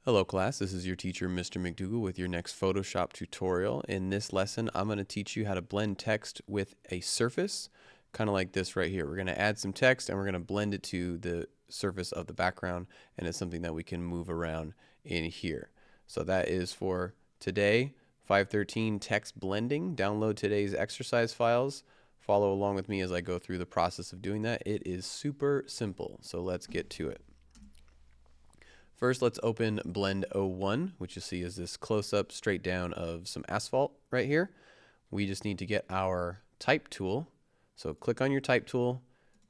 Hello class, this is your teacher Mr. McDougall with your next Photoshop tutorial. In this lesson, I'm going to teach you how to blend text with a surface, kind of like this right here. We're going to add some text and we're going to blend it to the surface of the background, and it's something that we can move around in here. So that is for today, 513 text blending. Download today's exercise files. Follow along with me as I go through the process of doing that. It is super simple, so let's get to it. First, let's open Blend 01, which you see is this close-up straight down of some asphalt right here. We just need to get our type tool. So click on your type tool,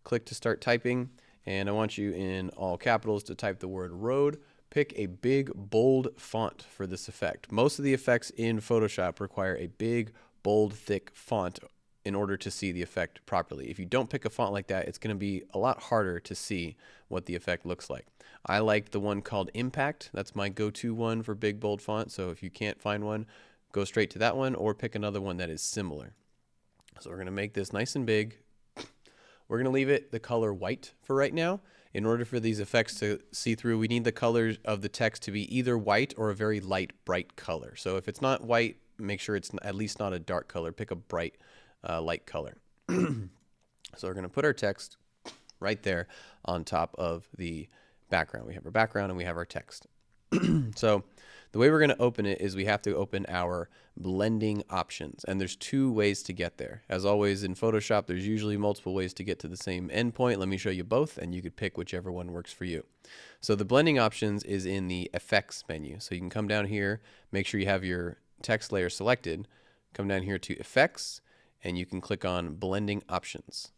click to start typing, and I want you in all capitals to type the word road. Pick a big, bold font for this effect. Most of the effects in Photoshop require a big, bold, thick font in order to see the effect properly. If you don't pick a font like that, it's going to be a lot harder to see what the effect looks like. I like the one called Impact. That's my go-to one for big, bold font. So if you can't find one, go straight to that one or pick another one that is similar. So we're going to make this nice and big. We're going to leave it the color white for right now. In order for these effects to see through, we need the colors of the text to be either white or a very light, bright color. So if it's not white, make sure it's at least not a dark color. Pick a bright, light color. So we're going to put our text right there on top of the background. We have our background and we have our text. So the way we're going to open it is we have to open our blending options, and there's two ways to get there. As always in Photoshop, there's usually multiple ways to get to the same endpoint. Let me show you both and you could pick whichever one works for you. So the blending options is in the effects menu. So you can come down here, make sure you have your text layer selected, come down here to effects, and you can click on blending options.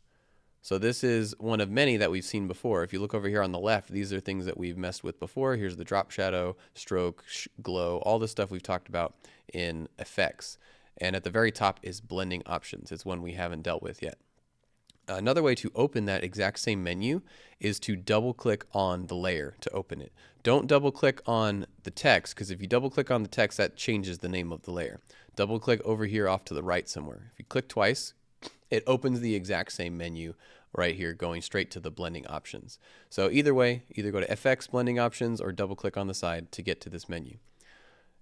So this is one of many that we've seen before. If you look over here on the left, these are things that we've messed with before. Here's the drop shadow, stroke, glow, all the stuff we've talked about in effects. And at the very top is blending options. It's one we haven't dealt with yet. Another way to open that exact same menu is to double click on the layer to open it. Don't double click on the text, because if you double click on the text, that changes the name of the layer. Double click over here off to the right somewhere. If you click twice, it opens the exact same menu right here, going straight to the blending options. So either way, either go to FX blending options or double click on the side to get to this menu.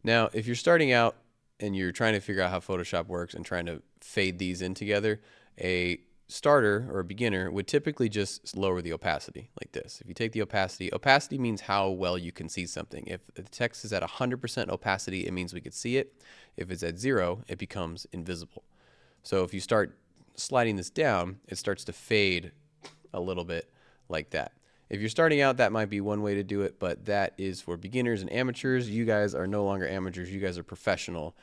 Now, if you're starting out and you're trying to figure out how Photoshop works and trying to fade these in together, a starter or a beginner would typically just lower the opacity like this. If you take the opacity means how well you can see something. If the text is at 100% opacity, it means we could see it. If it's at 0, it becomes invisible. So if you start sliding this down, it starts to fade a little bit like that. If you're starting out, that might be one way to do it, but that is for beginners and amateurs. You guys are no longer amateurs. You guys are professional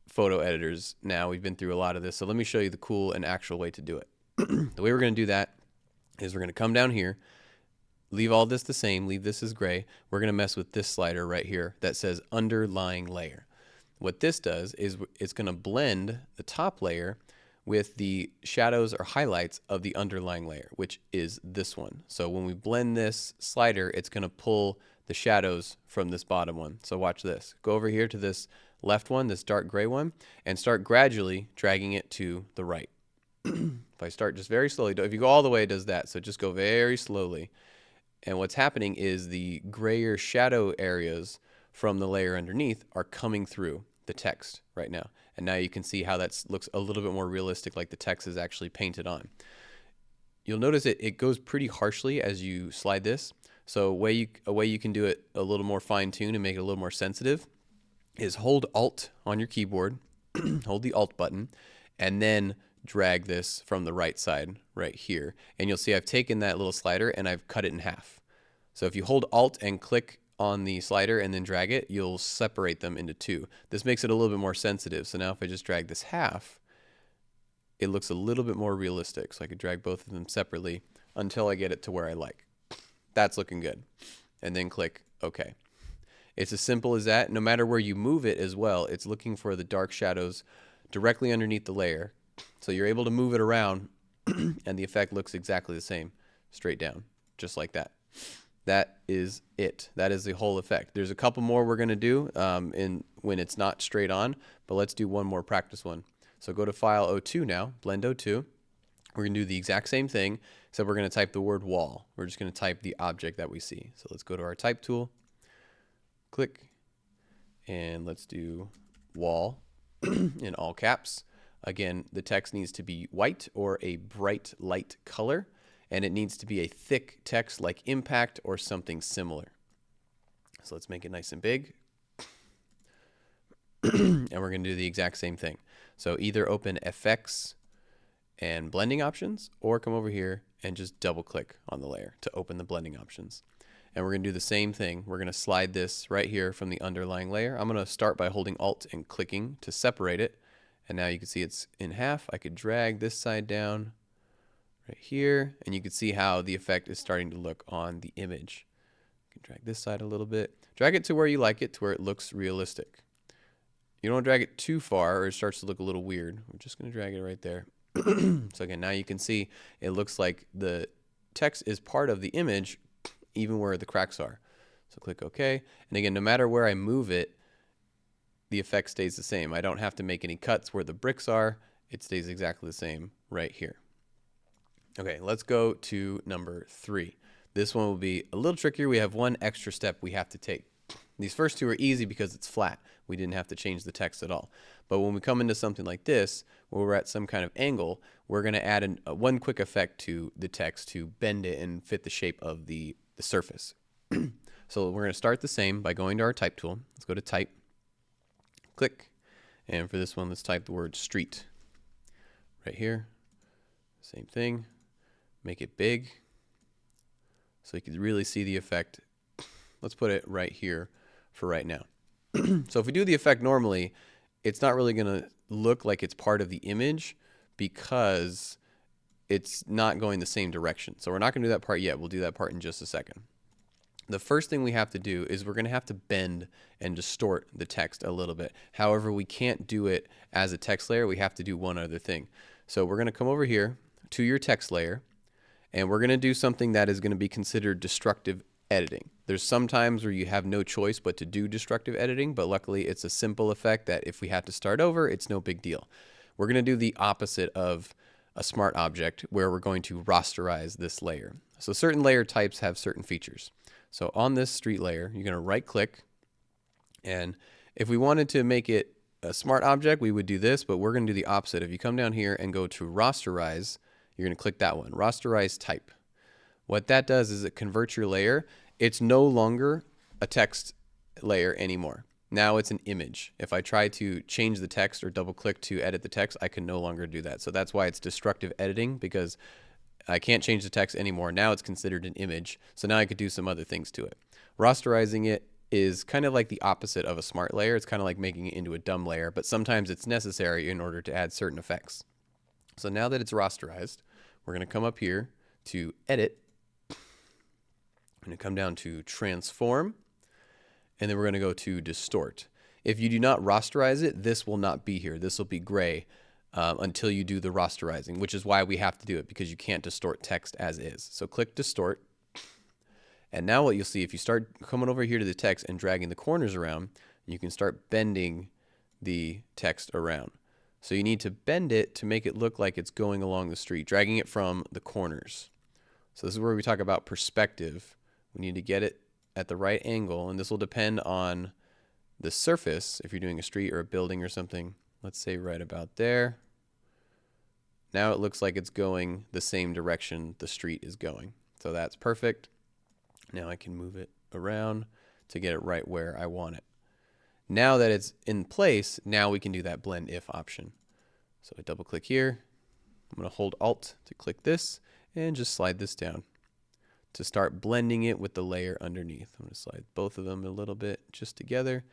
photo editors now. We've been through a lot of this, so let me show you the cool and actual way to do it. The way we're going to do that is we're going to come down here, leave all this the same, leave this as gray. We're going to mess with this slider right here that says underlying layer. What this does is it's going to blend the top layer with the shadows or highlights of the underlying layer, which is this one. So when we blend this slider, it's going to pull the shadows from this bottom one. So watch this. Go over here to this left one, this dark gray one, and start gradually dragging it to the right. If I start just very slowly, if you go all the way, it does that. So just go very slowly. And what's happening is the grayer shadow areas from the layer underneath are coming through the text right now. And now you can see how that looks a little bit more realistic, like the text is actually painted on. You'll notice it goes pretty harshly as you slide this. So a way you can do it a little more fine-tuned and make it a little more sensitive is hold Alt on your keyboard, hold the Alt button, and then drag this from the right side right here. And you'll see I've taken that little slider and I've cut it in half. So if you hold Alt and click on the slider and then drag it, you'll separate them into two. This makes it a little bit more sensitive. So now if I just drag this half, it looks a little bit more realistic. So I could drag both of them separately until I get it to where I like. That's looking good. And then click OK. It's as simple as that. No matter where you move it as well, it's looking for the dark shadows directly underneath the layer. So you're able to move it around and the effect looks exactly the same, straight down, just like that. That is it. That is the whole effect. There's a couple more we're going to do when it's not straight on, but let's do one more practice one. So go to File 02 now, Blend 02. We're going to do the exact same thing, except we're going to type the word wall. We're just going to type the object that we see. So let's go to our type tool, click, and let's do wall in all caps. Again, the text needs to be white or a bright light color, and it needs to be a thick text like impact or something similar. So let's make it nice and big. And we're going to do the exact same thing. So either open FX and blending options, or come over here and just double click on the layer to open the blending options. And we're going to do the same thing. We're going to slide this right here from the underlying layer. I'm going to start by holding Alt and clicking to separate it. And now you can see it's in half. I could drag this side down right here, and you can see how the effect is starting to look on the image. You can drag this side a little bit. Drag it to where you like it, to where it looks realistic. You don't want to drag it too far or it starts to look a little weird. We're just going to drag it right there. So again, now you can see it looks like the text is part of the image even where the cracks are. So click OK. And again, no matter where I move it, the effect stays the same. I don't have to make any cuts where the bricks are. It stays exactly the same right here. Okay, let's go to number 3. This one will be a little trickier. We have one extra step we have to take. These first two are easy because it's flat. We didn't have to change the text at all. But when we come into something like this, where we're at some kind of angle, we're going to add one quick effect to the text to bend it and fit the shape of the surface. So we're going to start the same by going to our type tool. Let's go to type, click, and for this one, let's type the word street right here. Same thing. Make it big so you can really see the effect. Let's put it right here for right now. So if we do the effect normally, it's not really going to look like it's part of the image because it's not going the same direction. So we're not going to do that part yet. We'll do that part in just a second. The first thing we have to do is we're going to have to bend and distort the text a little bit. However, we can't do it as a text layer. We have to do one other thing. So we're going to come over here to your text layer, and we're going to do something that is going to be considered destructive editing. There's some times where you have no choice but to do destructive editing, but luckily it's a simple effect that if we have to start over, it's no big deal. We're going to do the opposite of a smart object where we're going to rasterize this layer. So certain layer types have certain features. So on this street layer, you're going to right click, and if we wanted to make it a smart object, we would do this, but we're going to do the opposite. If you come down here and go to rasterize, you're going to click that one, rasterize type. What that does is it converts your layer. It's no longer a text layer anymore. Now it's an image. If I try to change the text or double click to edit the text, I can no longer do that. So that's why it's destructive editing, because I can't change the text anymore. Now it's considered an image. So now I could do some other things to it. Rasterizing it is kind of like the opposite of a smart layer. It's kind of like making it into a dumb layer, but sometimes it's necessary in order to add certain effects. So now that it's rasterized, we're going to come up here to edit. I'm going to come down to transform, and then we're going to go to distort. If you do not rasterize it, this will not be here. This will be gray until you do the rasterizing, which is why we have to do it, because you can't distort text as is. So click distort. And now what you'll see, if you start coming over here to the text and dragging the corners around, you can start bending the text around. So you need to bend it to make it look like it's going along the street, dragging it from the corners. So this is where we talk about perspective. We need to get it at the right angle, and this will depend on the surface. If you're doing a street or a building or something, let's say right about there. Now it looks like it's going the same direction the street is going. So that's perfect. Now I can move it around to get it right where I want it. Now that it's in place, now we can do that blend if option. So I double click here. I'm going to hold Alt to click this and just slide this down to start blending it with the layer underneath. I'm going to slide both of them a little bit just together.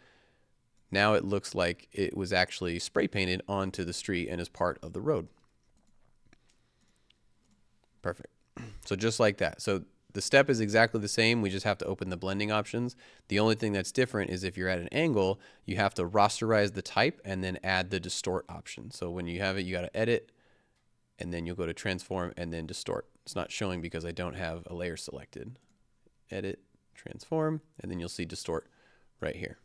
Now it looks like it was actually spray painted onto the street and is part of the road. Perfect. So just like that. So the step is exactly the same. We just have to open the blending options. The only thing that's different is if you're at an angle, you have to rasterize the type and then add the distort option. So when you have it, you got to edit, and then you'll go to transform and then distort. It's not showing because I don't have a layer selected. Edit, transform, and then you'll see distort right here.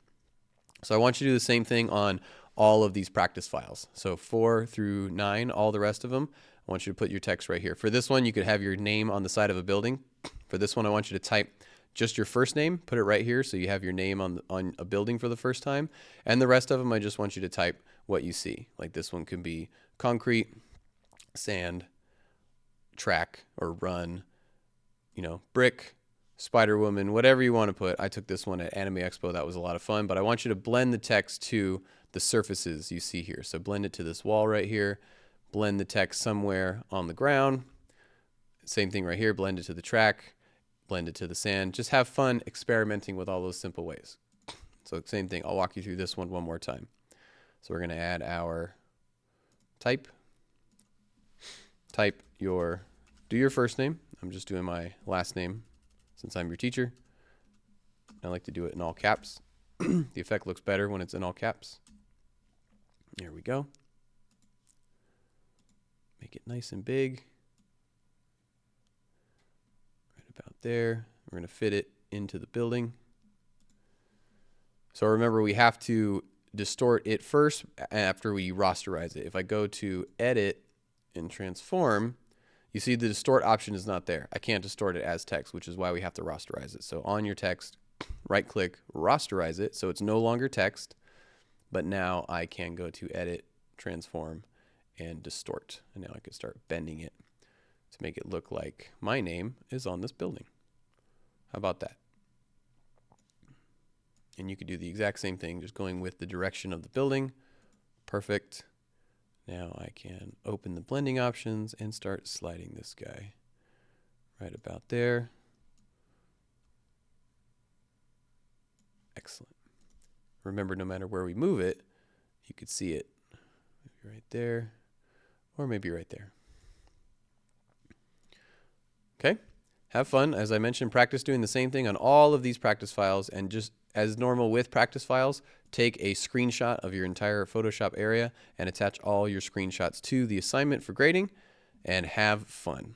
So I want you to do the same thing on all of these practice files. So 4 through 9, all the rest of them, I want you to put your text right here. For this one, you could have your name on the side of a building. For this one, I want you to type just your first name, put it right here so you have your name on a building for the first time. And the rest of them, I just want you to type what you see. Like this one could be concrete, sand, track or run, you know, brick, Spider Woman, whatever you want to put. I took this one at Anime Expo. That was a lot of fun, but I want you to blend the text to the surfaces you see here. So blend it to this wall right here, blend the text somewhere on the ground. Same thing right here, blend it to the track, blend it to the sand. Just have fun experimenting with all those simple ways. So same thing, I'll walk you through this one more time. So we're gonna add our type do your first name. I'm just doing my last name since I'm your teacher. I like to do it in all caps. The effect looks better when it's in all caps. There we go. Make it nice and big. Right about there. We're going to fit it into the building. So remember, we have to distort it first after we rasterize it. If I go to Edit and Transform, you see the distort option is not there. I can't distort it as text, which is why we have to rasterize it. So on your text, right click, rasterize it. So it's no longer text, but now I can go to Edit, Transform, and Distort. And now I can start bending it to make it look like my name is on this building. How about that? And you could do the exact same thing, just going with the direction of the building. Perfect. Now I can open the blending options and start sliding this guy right about there. Excellent. Remember, no matter where we move it, you could see it maybe right there or maybe right there. Okay, have fun. As I mentioned, practice doing the same thing on all of these practice files, and just as normal with practice files, take a screenshot of your entire Photoshop area and attach all your screenshots to the assignment for grading, and have fun.